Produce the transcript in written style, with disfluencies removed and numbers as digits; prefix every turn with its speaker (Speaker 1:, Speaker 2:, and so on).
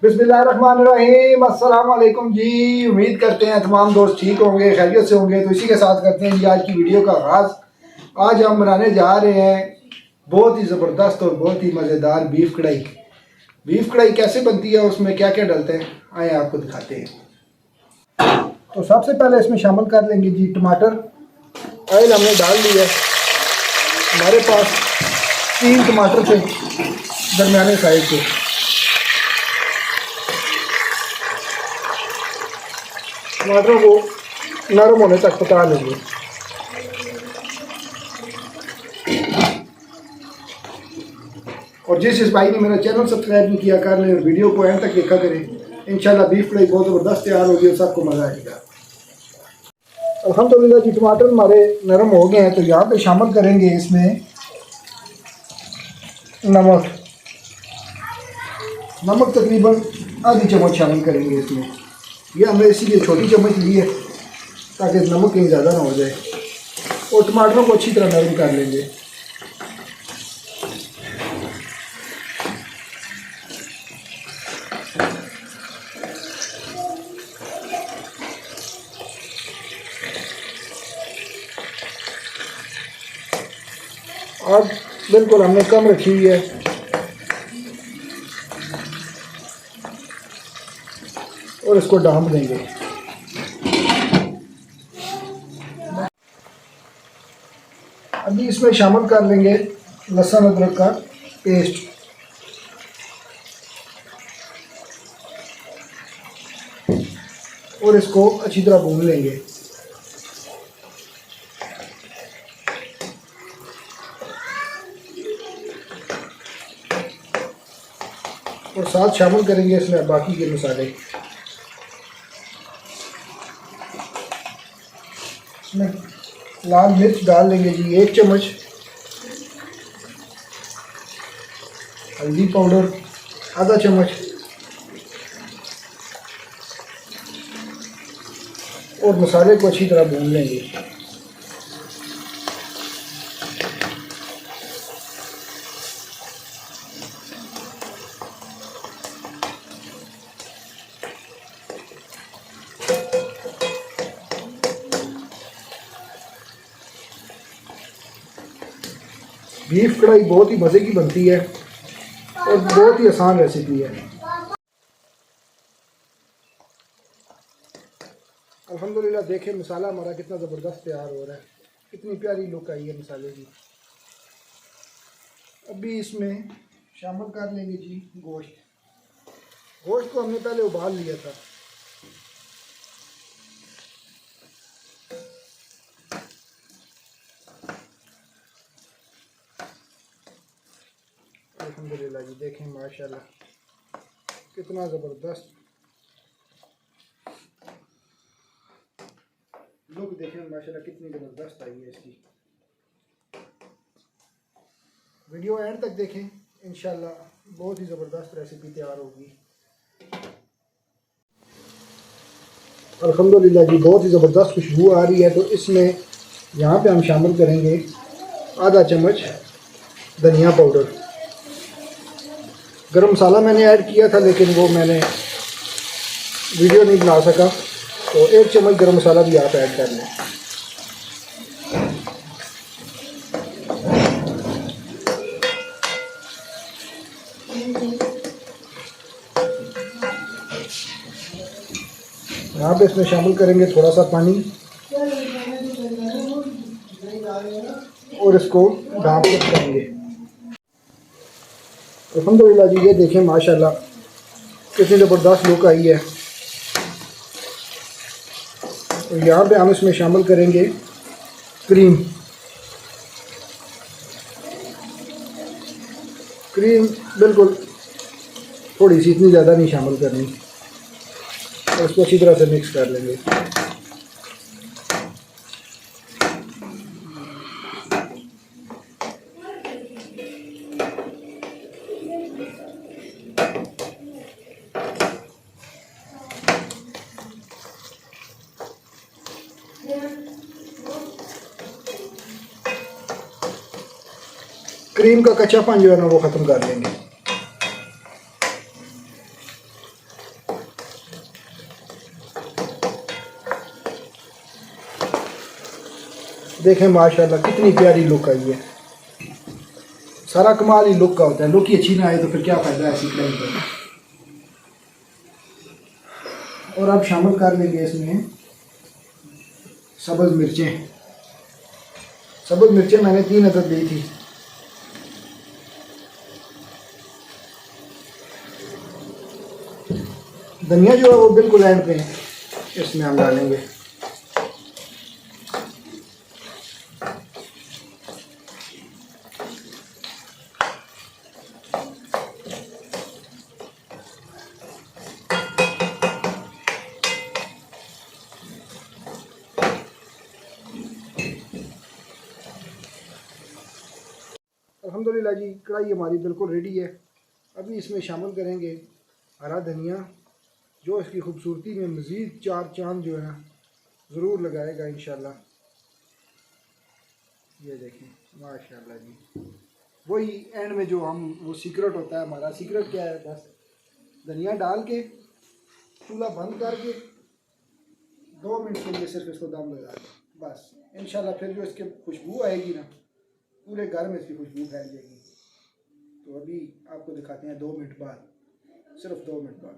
Speaker 1: बिस्मिल्लाहिर्रहमानिर्रहीम, अस्सलाम वालेकुम जी। उम्मीद करते हैं तमाम दोस्त ठीक होंगे, खैरियत से होंगे। तो इसी के साथ करते हैं जी आज की वीडियो का आगाज़। आज हम बनाने जा रहे हैं बहुत ही ज़बरदस्त और बहुत ही मज़ेदार बीफ कढ़ाई। बीफ कढ़ाई कैसे बनती है, उसमें क्या क्या डलते हैं, आए आपको दिखाते हैं। तो सबसे पहले इसमें शामिल कर लेंगे जी टमाटर। ऑयल हमने डाल दिया। हमारे पास 3 टमाटर थे दरमियाने साइज के। टमाटरों को नरम होने तक पका लेंगे। और जिस भाई ने मेरा चैनल सब्सक्राइब नहीं किया कर ले और वीडियो को एंड तक देखा करें। इंशाल्लाह बीफ फ्राई बहुत ज़बरदस्त तैयार होगी और सबको मज़ा आएगा। अल्हम्दुलिल्लाह जी टमाटर हमारे नरम हो गए हैं। तो यहाँ पे शामिल करेंगे इसमें नमक। नमक तकरीबन आधी चम्मच शामिल करेंगे इसमें। यह हमने इसीलिए छोटी चम्मच ली है ताकि नमक कहीं ज़्यादा ना हो जाए। और टमाटरों को अच्छी तरह नरम कर लेंगे। आग बिल्कुल हमने कम रखी हुई है। और इसको ढाँप देंगे। अभी इसमें शामिल कर लेंगे लहसुन अदरक का पेस्ट। और इसको अच्छी तरह भून लेंगे। और साथ शामिल करेंगे इसमें बाकी के मसाले। इसमें लाल मिर्च डाल लेंगे जी 1 चम्मच, हल्दी पाउडर आधा चम्मच और मसाले को अच्छी तरह भून लेंगे। बीफ कढ़ाई बहुत ही मज़े की बनती है और बहुत ही आसान रेसिपी है। अल्हम्दुलिल्लाह देखें मसाला हमारा कितना ज़बरदस्त तैयार हो रहा है। कितनी प्यारी लुक आई है मसाले की। अभी इसमें शामिल कर लेंगे जी गोश्त। गोश्त को हमने पहले उबाल लिया था। अल्हम्दुलिल्लाह जी देखें माशाल्लाह कितना ज़बरदस्त लुक। देखें माशाल्लाह कितनी ज़बरदस्त आई है इसकी। वीडियो एंड तक देखें, इंशाल्लाह बहुत ही ज़बरदस्त रेसिपी तैयार होगी। अल्हम्दुलिल्लाह जी बहुत ही ज़बरदस्त खुशबू आ रही है। तो इसमें यहाँ पे हम शामिल करेंगे आधा चम्मच धनिया पाउडर। गरम मसाला मैंने ऐड किया था लेकिन वो मैंने वीडियो नहीं बना सका। तो 1 चम्मच गरम मसाला भी आप ऐड कर लें। यहाँ पे इसमें शामिल करेंगे थोड़ा सा पानी और इसको ढाँप के रखेंगे। अल्हम्दुलिल्लाह जी ये देखें माशाल्लाह कितनी ज़बरदस्त लुक आई है। तो यहाँ पे हम इसमें शामिल करेंगे क्रीम। क्रीम बिल्कुल थोड़ी सी, इतनी ज़्यादा नहीं शामिल करनी। और इसको अच्छी तरह से मिक्स कर लेंगे। क्रीम का कच्चापन जो है ना वो ख़त्म कर लेंगे। देखें माशाल्लाह कितनी प्यारी लुक आई है। सारा कमाल ही लुक का होता है, लुक ही अच्छी ना आए तो फिर क्या फ़ायदा है ऐसी कढ़ाई का। और अब शामिल कर लेंगे इसमें सब्ज़ मिर्चें। सब्ज़ मिर्चें मैंने 3 अदद ली थी। धनिया जो है वो बिल्कुल एंड पे इसमें हम डालेंगे। अल्हम्दुलिल्लाह जी कढ़ाई हमारी बिल्कुल रेडी है। अभी इसमें शामिल करेंगे हरा धनिया, जो इसकी खूबसूरती में मज़ीद 4 चांद जो है ना ज़रूर लगाएगा इंशाल्लाह। ये देखें माशाल्लाह जी, वही एंड में जो हम वो सीक्रेट होता है हमारा। सीक्रेट क्या है, बस धनिया डाल के चूल्हा बंद करके 2 मिनट के लिए सिर्फ इसको दम लगा दें, बस इंशाल्लाह फिर जो इसके खुशबू आएगी ना पूरे घर में इसकी खुशबू फैल जाएगी। तो अभी आपको दिखाते हैं 2 मिनट बाद, सिर्फ 2 मिनट बाद।